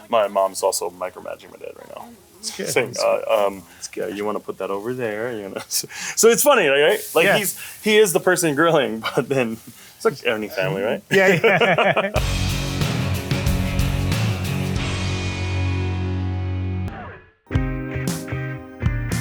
My mom's also micromanaging my dad right now. Good. Saying, you want to put that over there? You know, so it's funny, right? Like Yeah. he is the person grilling, but then it's like any family, right? Yeah.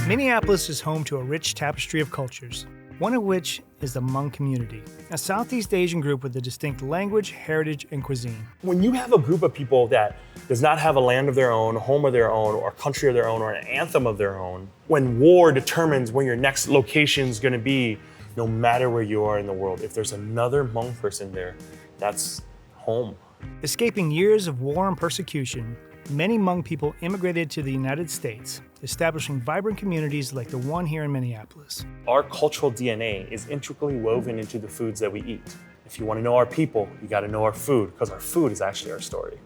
Minneapolis is home to a rich tapestry of cultures, one of which is the Hmong community, a Southeast Asian group with a distinct language, heritage, and cuisine. When you have a group of people that does not have a land of their own, a home of their own, or a country of their own, or an anthem of their own, when war determines where your next location is going to be, no matter where you are in the world, if there's another Hmong person there, that's home. Escaping years of war and persecution, many Hmong people immigrated to the United States, establishing vibrant communities like the one here in Minneapolis. Our cultural DNA is intricately woven into the foods that we eat. If you want to know our people, you got to know our food, because our food is actually our story.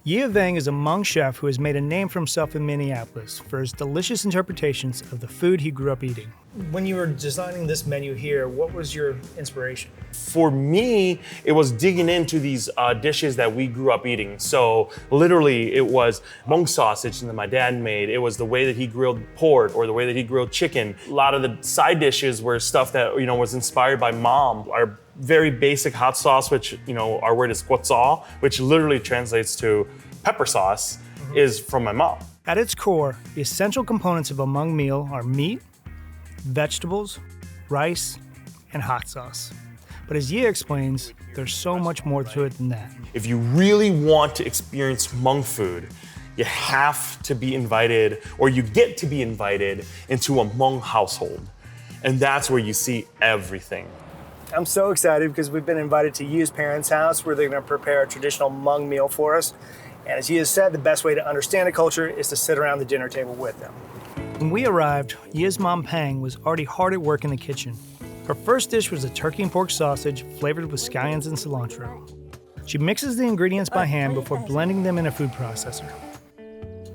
Yia Vang is a Hmong chef who has made a name for himself in Minneapolis for his delicious interpretations of the food he grew up eating. When you were designing this menu here, what was your inspiration? For me, it was digging into these dishes that we grew up eating. So literally, it was Mung sausage that my dad made. It was the way that he grilled pork or the way that he grilled chicken. A lot of the side dishes were stuff that was inspired by mom. Our very basic hot sauce, which our word is guotzao, which literally translates to pepper sauce, is from my mom. At its core, the essential components of a Hmong meal are meat, vegetables, rice, and hot sauce. But as Yia explains, there's so much more to it than that. If you really want to experience Hmong food, you have to be invited, or you get to be invited into a Hmong household. And that's where you see everything. I'm so excited because we've been invited to Yia's parents' house where they're going to prepare a traditional Hmong meal for us. And as Yia said, the best way to understand a culture is to sit around the dinner table with them. When we arrived, Yia's mom Pang was already hard at work in the kitchen. Her first dish was a turkey and pork sausage flavored with scallions and cilantro. She mixes the ingredients by hand before blending them in a food processor.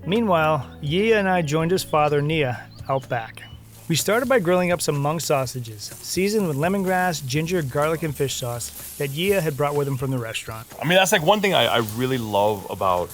Meanwhile, Yia and I joined his father, Nia, out back. We started by grilling up some Hmong sausages, seasoned with lemongrass, ginger, garlic, and fish sauce that Yia had brought with him from the restaurant. I mean, that's like one thing I really love about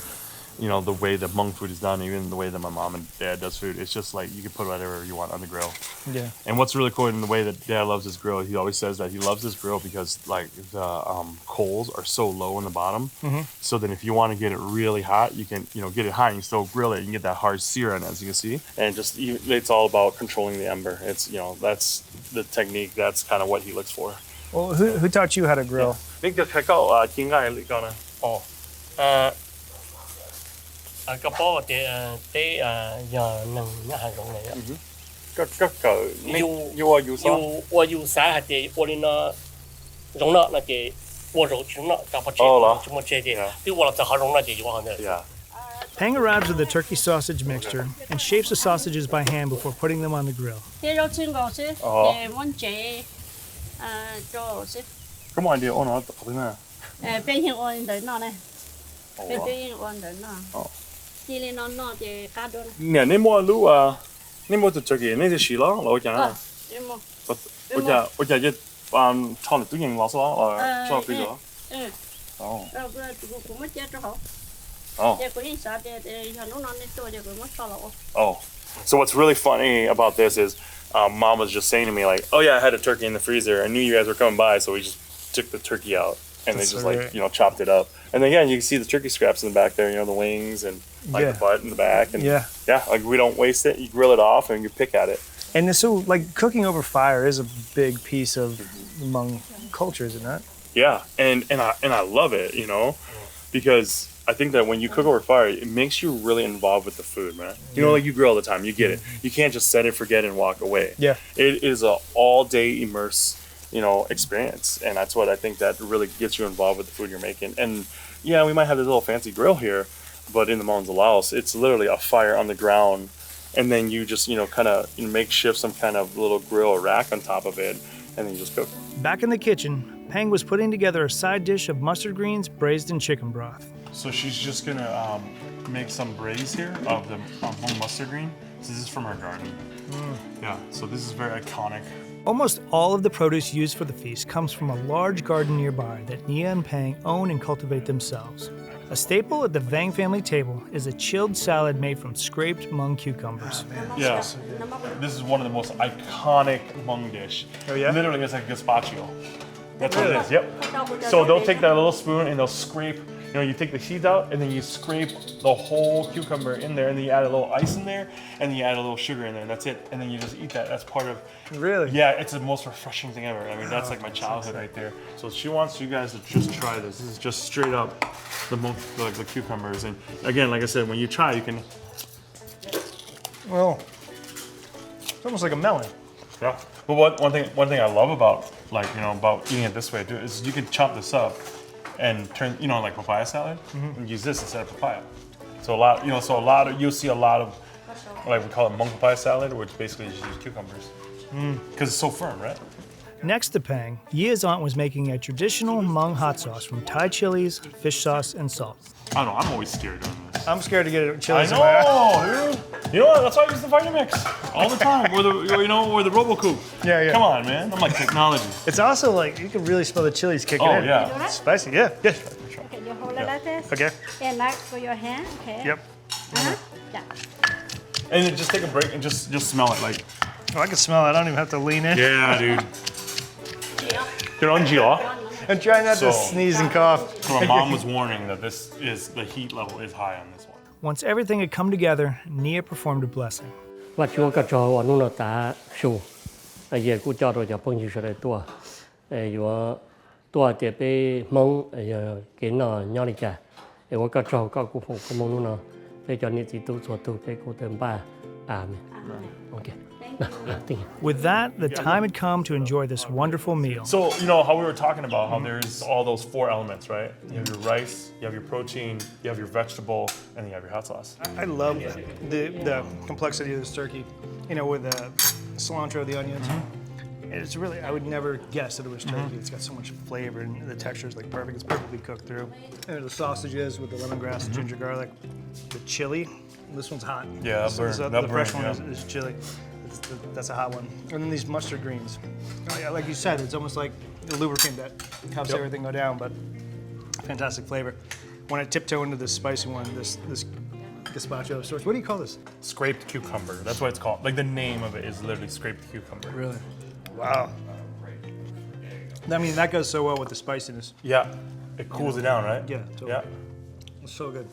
the way that Hmong food is done, even the way that my mom and dad does food. It's just like you can put whatever you want on the grill. Yeah. And what's really cool in the way that dad loves his grill, he always says that he loves his grill because like the coals are so low in the bottom. Mm-hmm. So then if you want to get it really hot, you can get it hot and you still grill it. You can get that hard sear on it, as you can see. And just it's all about controlling the ember. It's that's the technique. That's kind of what he looks for. Well, who taught you how to grill? Cái bó thì để giờ nâng nó hàng rộng này á. Yêu xã thì ôi nó rộng nó thì ôi rộng chúng nó cả bắt chúng nó chơi thì thì ôi là họ rộng nó thì yêu hàng này. Pang arrives with the turkey sausage mixture and shapes the sausages by hand before putting them on the grill. Come on, dear. Oh no, nè,你冇卤啊？你冇做turkey，你就洗咯，老講啊。我就一放嚟都用落咗，裝飛咗。哦。Oh. So what's really funny about this is Mom was just saying to me like, oh yeah, I had a turkey in the freezer. I knew you guys were coming by, so we just took the turkey out and they just chopped it up. And then again, you can see the turkey scraps in the back there, the wings and the butt in the back. And yeah, like we don't waste it. You grill it off and you pick at it. And so like cooking over fire is a big piece of Hmong culture, isn't it? Yeah, and I love it, because I think that when you cook over fire, it makes you really involved with the food, man. Like you grill all the time, you get it. You can't just set it, forget it, and walk away. Yeah. It is a all-day immerse, experience. And that's what I think that really gets you involved with the food you're making. And yeah, we might have this little fancy grill here, but in the mountains of Laos, it's literally a fire on the ground. And then you just, kind of makeshift some kind of little grill or rack on top of it, and then you just cook. Back in the kitchen, Pang was putting together a side dish of mustard greens braised in chicken broth. So she's just gonna make some braise here of the Hmong mustard green. So this is from her garden. Yeah, so this is very iconic. Almost all of the produce used for the feast comes from a large garden nearby that Nia and Pang own and cultivate themselves. A staple at the Vang family table is a chilled salad made from scraped Mung cucumbers. Yeah, this is one of the most iconic Hmong dish. Oh yeah? Literally, it's like gazpacho. That's what it is, yep. So they'll take that little spoon and they'll scrape, you take the seeds out and then you scrape the whole cucumber in there and then you add a little ice in there and then you add a little sugar in there and that's it. And then you just eat that. That's part of... Really? Yeah, it's the most refreshing thing ever. I mean, that's like my childhood right there. So she wants you guys to just try this. This is just straight up the cucumbers. And again, like I said, when you try, you can... Well, it's almost like a melon. Yeah. But one thing I love about about eating it this way too is you can chop this up and turn like papaya salad and use this instead of papaya. So you'll see a lot of we call it Hmong papaya salad, which basically just use cucumbers because it's so firm, right? Next to Pang, Yia's aunt was making a traditional Hmong hot sauce from Thai chilies, fish sauce, and salt. I don't know. I'm always scared doing this. I'm scared to get it chilies. I know, dude. You know what? That's why I use the Vitamix all the time, or the RoboCoupe. Yeah. Come on, man. I'm like technology. It's also like you can really smell the chilies kicking in. Oh yeah. It's spicy. Yeah. Okay, you hold it like this. Okay. And like for your hand. Okay. Yep. Yeah. And then just take a break and just smell it like. Oh, I can smell it. I don't even have to lean in. Yeah, dude. You're on Gio. I'm trying not to sneeze and cough. So my mom was warning that the heat level is high on this one. Once everything had come together, Nia performed a blessing. What you got to want to ta show. Ye ku cha ro ja pong chi sha tua. Yo tua te pe mong ke na nya li cha. Wo ka cho ka ku phong ku mong no. Pe cho ni ti tu so tu pe ku tem ba. Amen. Okay. With that, the time had come to enjoy this wonderful meal. So, how we were talking about how there's all those 4 elements, right? You have your rice, you have your protein, you have your vegetable, and you have your hot sauce. I love the complexity of this turkey, with the cilantro, the onions. It's really, I would never guess that it was turkey. It's got so much flavor and the texture is like perfect. It's perfectly cooked through. And the sausages with the lemongrass, ginger garlic, the chili. This one's hot. Yeah, the fresh one is chili. That's a hot one. And then these mustard greens. Like you said, it's almost like the lubricant that helps everything go down, but fantastic flavor. When I tiptoe into this spicy one, this gazpacho of sorts. What do you call this? Scraped cucumber. That's what it's called. Like the name of it is literally scraped cucumber. Really? Wow. I mean, that goes so well with the spiciness. Yeah. It cools it down, right? Yeah, totally. Yeah. It's so good.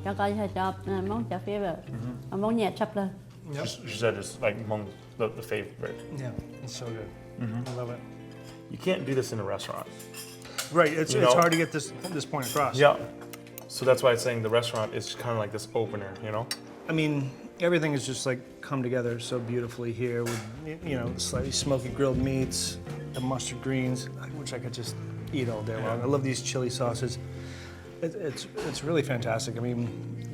Cho coi hơi chọc, món chả favorite. Món nhẹ chọc lên. Yep. She said it's like among the favorite. Yeah, it's so good. I love it. You can't do this in a restaurant. Right, it's hard to get this point across. Yeah. So that's why it's saying the restaurant is kind of like this opener, I mean, everything is just like come together so beautifully here with, slightly smoky grilled meats, the mustard greens, which I could just eat all day long. I love these chili sauces. It's really fantastic. I mean,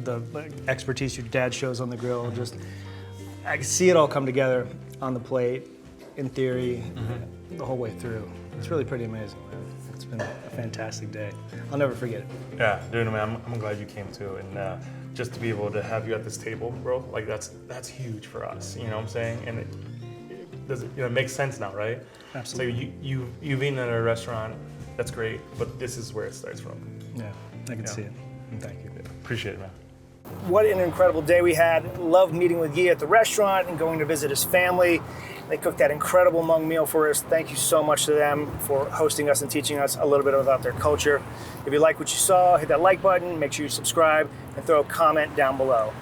the expertise your dad shows on the grill, I can see it all come together on the plate, in theory, the whole way through. It's really pretty amazing, man. It's been a fantastic day. I'll never forget it. Yeah, dude, man, I'm glad you came too, and just to be able to have you at this table, bro, like that's huge for us. You know what I'm saying? And it makes sense now, right? Absolutely. So you've eaten at a restaurant, that's great, but this is where it starts from. Yeah, I can see it. And thank you. Appreciate it, man. What an incredible day we had. Loved meeting with Yia at the restaurant and going to visit his family. They cooked that incredible Hmong meal for us. Thank you so much to them for hosting us and teaching us a little bit about their culture. If you like what you saw, hit that like button, make sure you subscribe, and throw a comment down below.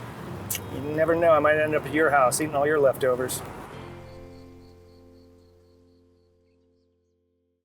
You never know, I might end up at your house eating all your leftovers.